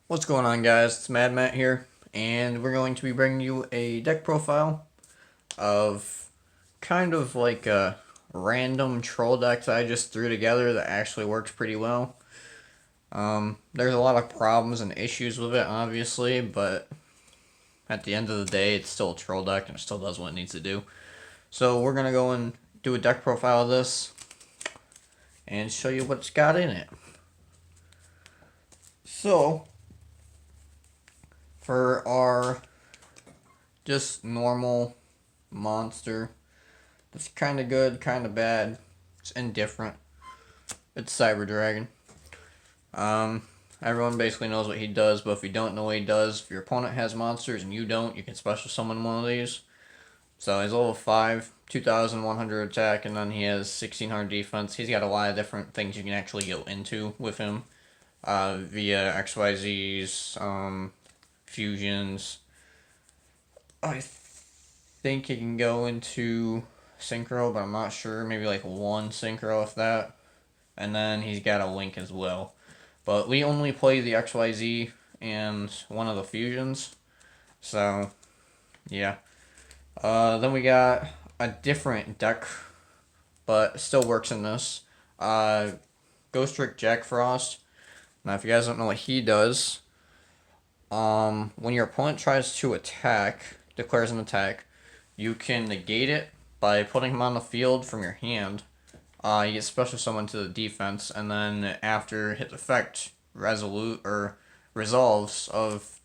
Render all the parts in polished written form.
What's going on, guys? It's Mad Matt here, and we're going to be bringing you a deck profile of kind of like a random troll deck that I just threw together that actually works pretty well. There's a lot of problems and issues with it, obviously, but at the end of the day, it's still a troll deck and it still does what it needs to do. So we're gonna go and do a deck profile of this and show you what's got in it. So for our just normal monster, it's kind of good, kind of bad. It's indifferent. It's Cyber Dragon. Um, Everyone basically knows what he does, but if you don't know what he does, if your opponent has monsters and you don't, you can special summon one of these. So he's level 5, 2100 attack, and then he has 1600 defense. He's got a lot of different things you can actually go into with him via XYZs, fusions. I think he can go into synchro, but I'm not sure. Maybe like one synchro, if that. And then he's got a link as well. But we only play the XYZ and one of the fusions. So, yeah. Then we got a different deck, but still works in this. Ghost Trick Jack Frost. Now, if you guys don't know what he does, when your opponent tries to attack, declares an attack, you can negate it by putting him on the field from your hand. You get special summon to the defense, and then after his effect resolute or resolves of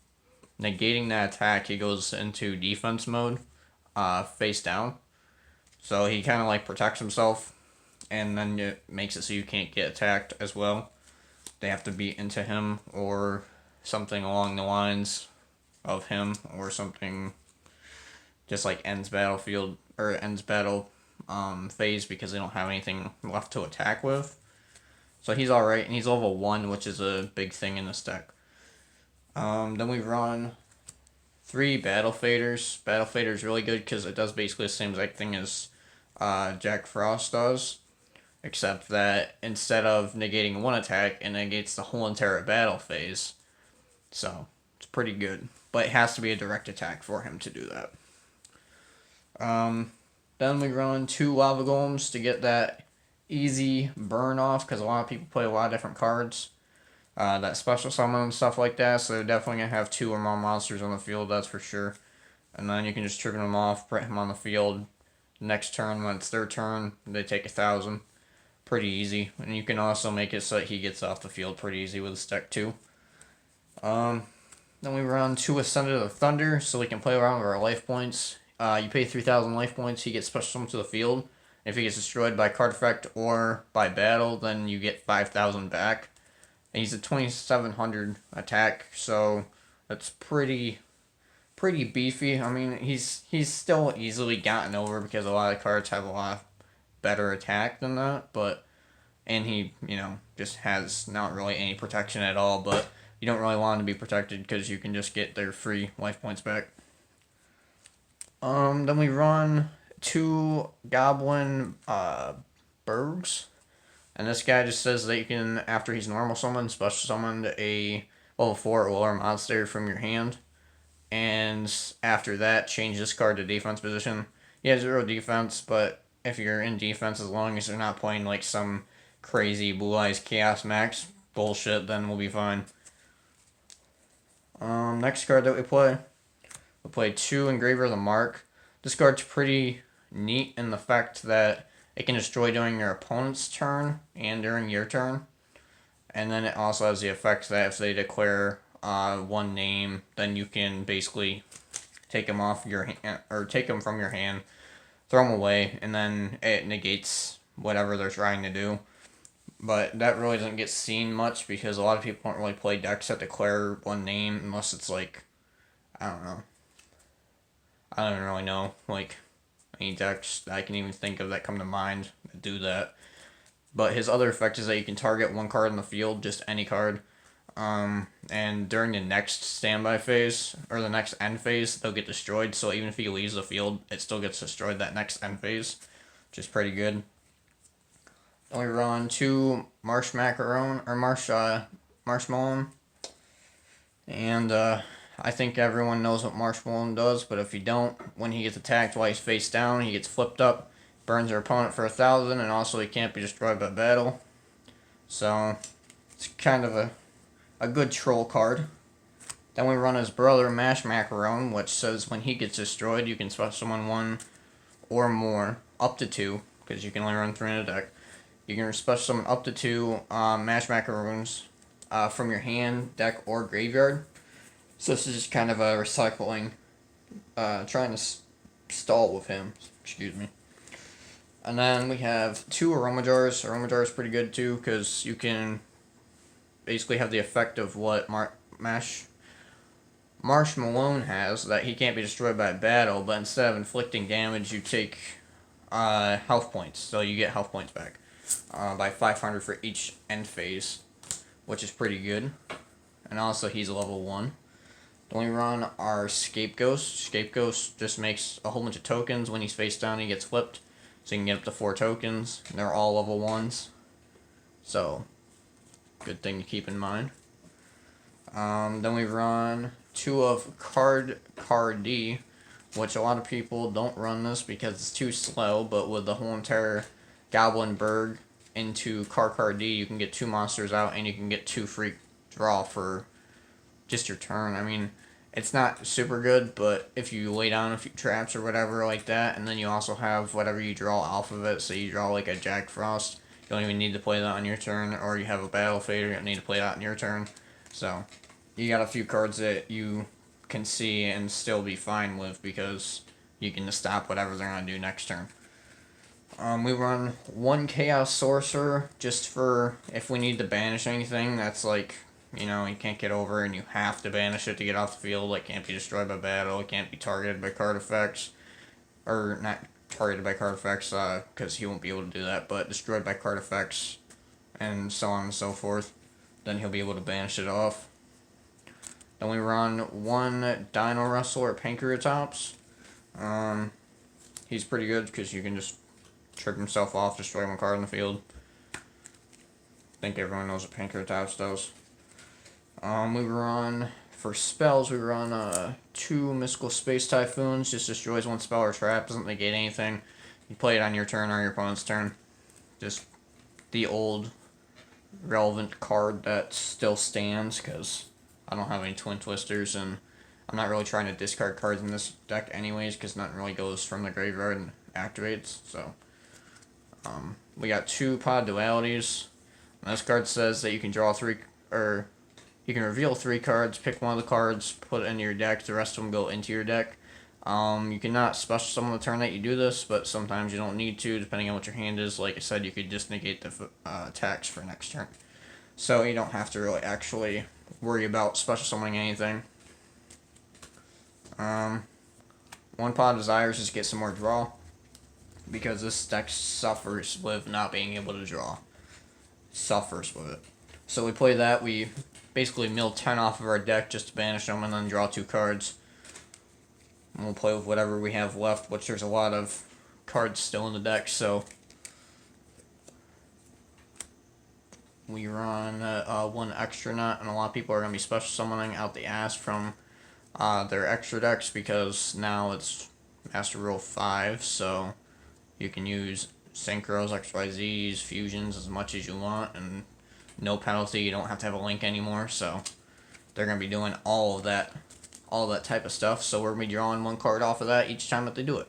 negating that attack, he goes into defense mode, face down. So he kind of like protects himself, and then it makes it so you can't get attacked as well. They have to be into him or something along the lines of him, or something just like ends battlefield or ends battle phase because they don't have anything left to attack with. So he's alright, and he's level 1, which is a big thing in this deck. Then we run 3 Battle Faders. Battle Fader is really good because it does basically the same exact thing as Jack Frost does, except that instead of negating one attack, it negates the whole entire battle phase. So it's pretty good, but it has to be a direct attack for him to do that. Then we run 2 Lava Golems to get that easy burn off because a lot of people play a lot of different cards that special summon and stuff like that. So they're definitely gonna have 2 or more monsters on the field, that's for sure. And then you can just trigger them off, put him on the field. Next turn, when it's their turn, they take 1,000. Pretty easy, and you can also make it so that he gets off the field pretty easy with his deck too. Then we run 2 Ascended of Thunder, so we can play around with our life points. You pay 3,000 life points, he gets special summoned to the field. If he gets destroyed by card effect or by battle, then you get 5,000 back. And he's a 2,700 attack, so that's pretty beefy. I mean, he's still easily gotten over because a lot of cards have a lot better attack than that, but and he, just has not really any protection at all, but you don't really want him to be protected because you can just get their free life points back. Then we run 2 Goblin Bergs, and this guy just says that you can, after he's normal summoned, special summoned a level 4 or lower monster from your hand, and after that, change this card to defense position. He has 0 defense, but if you're in defense, as long as they're not playing like some crazy Blue Eyes Chaos Max bullshit, then we'll be fine. Next card that we play 2 Engraver of the Mark. This card's pretty neat in the fact that it can destroy during your opponent's turn and during your turn. And then it also has the effect that if they declare one name, then you can basically take them off your hand, or take them from your hand, throw them away, and then it negates whatever they're trying to do. But that really doesn't get seen much because a lot of people don't really play decks that declare one name unless it's like, I don't know. I don't really know like any decks that I can even think of that come to mind that do that. But his other effect is that you can target one card in the field, just any card. And during the next standby phase, or the next end phase, they'll get destroyed. So even if he leaves the field, it still gets destroyed that next end phase, which is pretty good. Then we run 2 Marsh Macaron, or Marshmallow. And I think everyone knows what Marsh Malone does, but if you don't, when he gets attacked while he's face down, he gets flipped up, burns their opponent for 1,000, and also he can't be destroyed by battle. So it's kind of a good troll card. Then we run his brother Mash Macaron, which says when he gets destroyed, you can special summon one or more, up to two, because you can only run three in a deck. You can special summon up to two Mash Macaroons from your hand, deck, or graveyard. So this is just kind of a recycling, trying to stall with him. Excuse me. And then we have two Aroma Jars. Aroma Jar is pretty good too, because you can basically have the effect of what Marsh Malone has, that he can't be destroyed by a battle, but instead of inflicting damage, you take health points. So you get health points back by 500 for each end phase, which is pretty good. And also, he's level 1. Then we run our Scapegoat. Scapegoat just makes a whole bunch of tokens. When he's face down, he gets flipped. So you can get up to 4 tokens. And they're all level 1s. So, good thing to keep in mind. Then we run 2 of Card D, which a lot of people don't run this because it's too slow, but with the whole entire Goblin Burg into Card D, you can get 2 monsters out and you can get 2 free draw for just your turn. I mean, it's not super good, but if you lay down a few traps or whatever like that, and then you also have whatever you draw off of it, so you draw like a Jack Frost, you don't even need to play that on your turn, or you have a Battle Fader, you don't need to play that on your turn. So, you got a few cards that you can see and still be fine with because you can just stop whatever they're going to do next turn. We run 1 Chaos Sorcerer just for if we need to banish anything that's like, you can't get over and you have to banish it to get off the field. Like, can't be destroyed by battle, it can't be targeted by card effects. Or, not targeted by card effects, because he won't be able to do that, but destroyed by card effects and so on and so forth. Then he'll be able to banish it off. Then we run 1 Dino Wrestler Pancreatops. He's pretty good because you can just trip himself off, destroy 1 card in the field. I think everyone knows what Pancreatops does. We run, for spells, we run 2 Mystical Space Typhoons. Just destroys 1 spell or trap, doesn't negate anything. You play it on your turn or your opponent's turn. Just the old relevant card that still stands, because I don't have any Twin Twisters, and I'm not really trying to discard cards in this deck anyways, because nothing really goes from the graveyard and activates, so. We got 2 Pod Dualities. And this card says that you can draw 3, or you can reveal 3 cards, pick one of the cards, put it into your deck, the rest of them go into your deck. You cannot special summon the turn that you do this, but sometimes you don't need to, depending on what your hand is. Like I said, you could just negate the attacks for next turn. So you don't have to really actually worry about special summoning anything. 1 Pod Desires just get some more draw, because this deck suffers with not being able to draw. Suffers with it. So we play that, we basically mill 10 off of our deck just to banish them and then draw 2 cards. And we'll play with whatever we have left, which there's a lot of cards still in the deck, so we run 1 Extra Nut, and a lot of people are going to be special summoning out the ass from their extra decks, because now it's Master Rule 5, so you can use Synchros, XYZs, Fusions as much as you want, and no penalty, you don't have to have a link anymore, so they're going to be doing all that type of stuff, so we're going to be drawing 1 card off of that each time that they do it.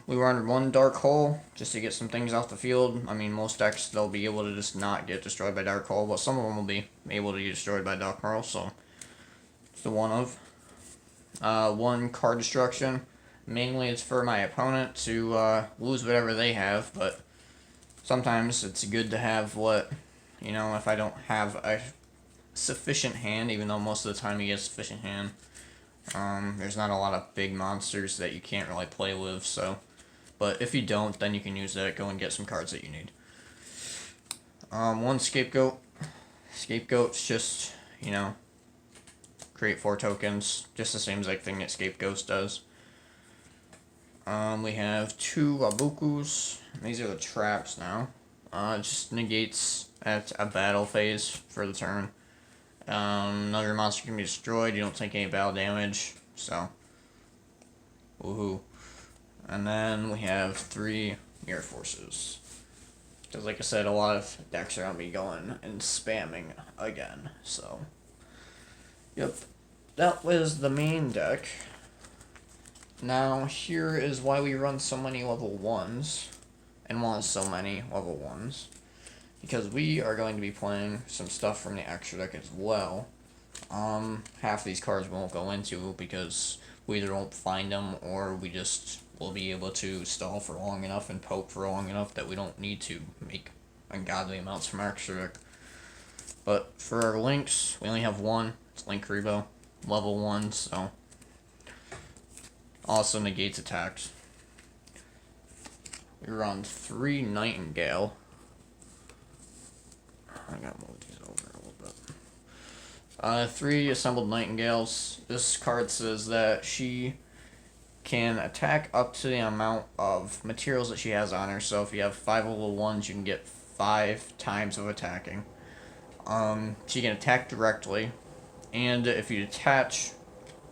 We run 1 Dark Hole, just to get some things off the field. I mean, most decks, they'll be able to just not get destroyed by Dark Hole, but some of them will be able to get destroyed by Dark Hole, so it's the one of. 1 Card Destruction. Mainly it's for my opponent to lose whatever they have, but sometimes it's good to have if I don't have a sufficient hand, even though most of the time you get a sufficient hand. There's not a lot of big monsters that you can't really play with, so. But if you don't, then you can use that, go and get some cards that you need. 1 Scapegoat. Scapegoat's just, create 4 tokens, just the same exact thing that Scapegoat does. We have 2 Wabukus. These are the traps now. It just negates at a battle phase for the turn. None of your monsters can be destroyed. You don't take any battle damage. So, woohoo. And then we have 3 Mirror Forces. Because like I said, a lot of decks are going to be going and spamming again. So, yep. That was the main deck. Now, here is why we run so many level 1s. And want so many level 1s. Because we are going to be playing some stuff from the extra deck as well. Half of these cards we won't go into because we either won't find them or we just will be able to stall for long enough and poke for long enough that we don't need to make ungodly amounts from extra deck. But for our links, we only have one. It's Linkuriboh, level 1, so also negates attacks. We run 3 Nightingale. I gotta move these over a little bit. 3 Assembled Nightingales. This card says that she can attack up to the amount of materials that she has on her. So if you have 5 level 1s, you can get 5 times of attacking. She can attack directly, and if you detach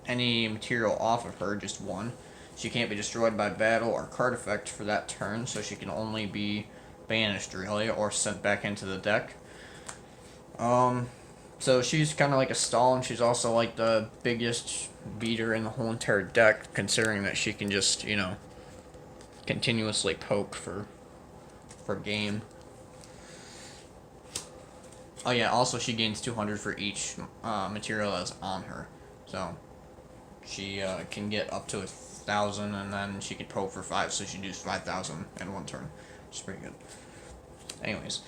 any material off of her, just 1, she can't be destroyed by battle or card effect for that turn, so she can only be banished, really, or sent back into the deck. So she's kind of like a stall, and she's also like the biggest beater in the whole entire deck, considering that she can just, continuously poke for game. Oh yeah, also she gains 200 for each material that's on her. So she can get up to 1,000, and then she could poke for 5, so she does 5,000 in one turn. Which is pretty good. Anyways,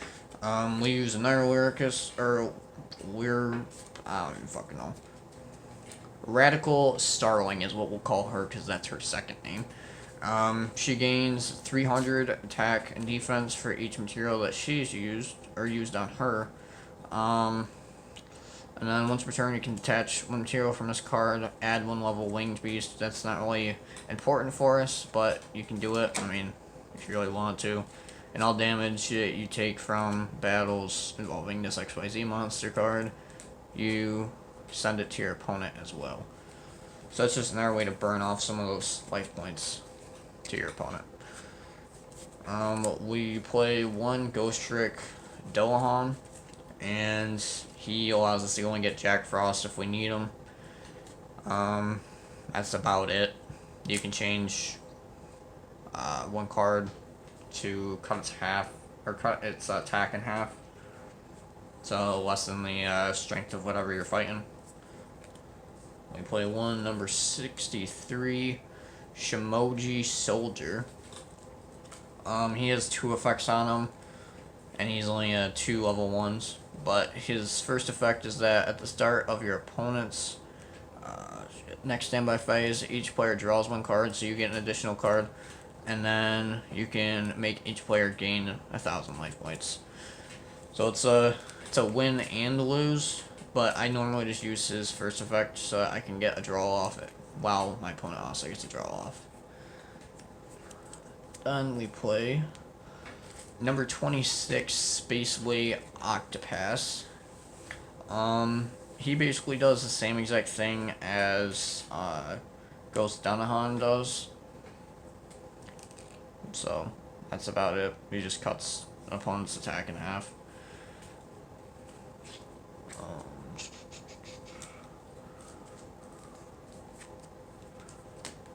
we use another Lyricus, or I don't even fucking know. Radical Starling is what we'll call her, because that's her second name. She gains 300 attack and defense for each material that she's used on her. And then once per turn, you can detach 1 material from this card, add 1 level Winged Beast. That's not really important for us, but you can do it, I mean, if you really want to. And all damage that you take from battles involving this XYZ monster card, you send it to your opponent as well. So that's just another way to burn off some of those life points to your opponent. We play 1 Ghost Trick Dullahan, and he allows us to go and get Jack Frost if we need him. That's about it. You can change 1 card to cut its half, or cut its attack in half. So less than the strength of whatever you're fighting. We play 1 number 63 Shimoji Soldier. He has 2 effects on him, and he's only 2 level 1s. But his first effect is that at the start of your opponent's next standby phase, each player draws 1 card, so you get an additional card, and then you can make each player gain 1,000 life points. So it's a win and lose, but I normally just use his first effect so that I can get a draw off it, while my opponent also gets a draw off. Then we play number 26, Spaceway Octopass. He basically does the same exact thing as Ghost Dullahan does. So that's about it. He just cuts an opponent's attack in half.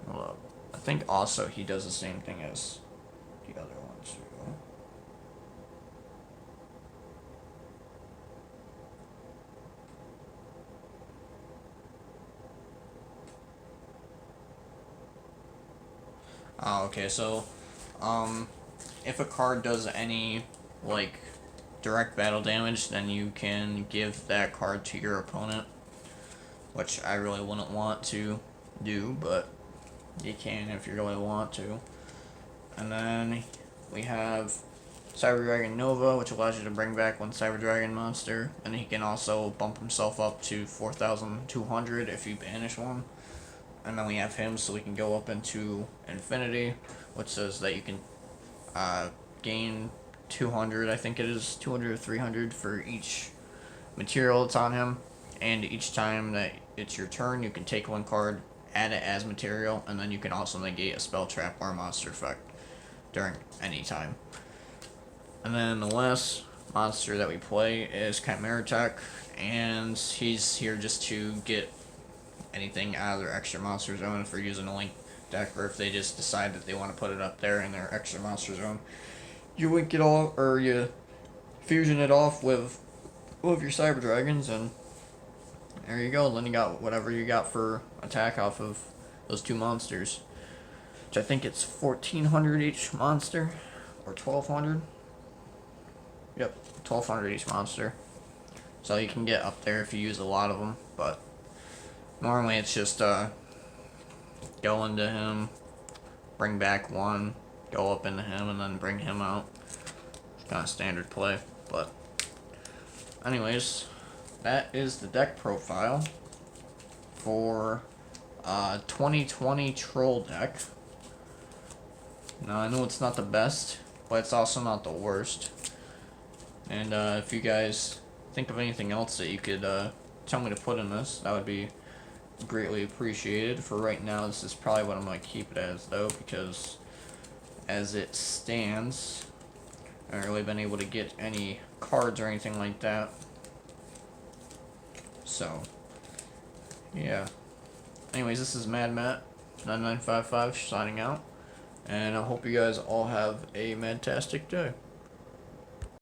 Hold up. I think also he does the same thing as the other one too. Oh, okay, so, if a card does any, like, direct battle damage, then you can give that card to your opponent, which I really wouldn't want to do, but you can if you really want to. And then we have Cyber Dragon Nova, which allows you to bring back 1 Cyber Dragon monster, and he can also bump himself up to 4,200 if you banish 1. And then we have him, so we can go up into Infinity, which says that you can gain 200, I think it is 200 or 300 for each material that's on him. and each time that it's your turn, you can take one card, add it as material, and then you can also negate a spell, trap, or monster effect during any time. And then the last monster that we play is Chimera Tech, and he's here just to get anything out of their extra monster zone if they're using a link deck, or if they just decide that they want to put it up there in their extra monster zone. You link it all, or you fusion it off with your Cyber Dragons, and there you go. Then you got whatever you got for attack off of those two monsters, which I think it's 1,400 each monster, or 1,200. Yep, 1,200 each monster. So you can get up there if you use a lot of them, but normally it's just go into him, bring back one, go up into him, and then bring him out. Kind of standard play, but anyways, that is the deck profile for 2020 Troll deck. Now I know it's not the best, but it's also not the worst. And if you guys think of anything else that you could tell me to put in this, that would be greatly appreciated. For right now, this is probably what I'm going to keep it as, though, because as it stands, I haven't really been able to get any cards or anything like that. So, yeah. Anyways, this is Mad Matt 9955 signing out, and I hope you guys all have a fantastic day.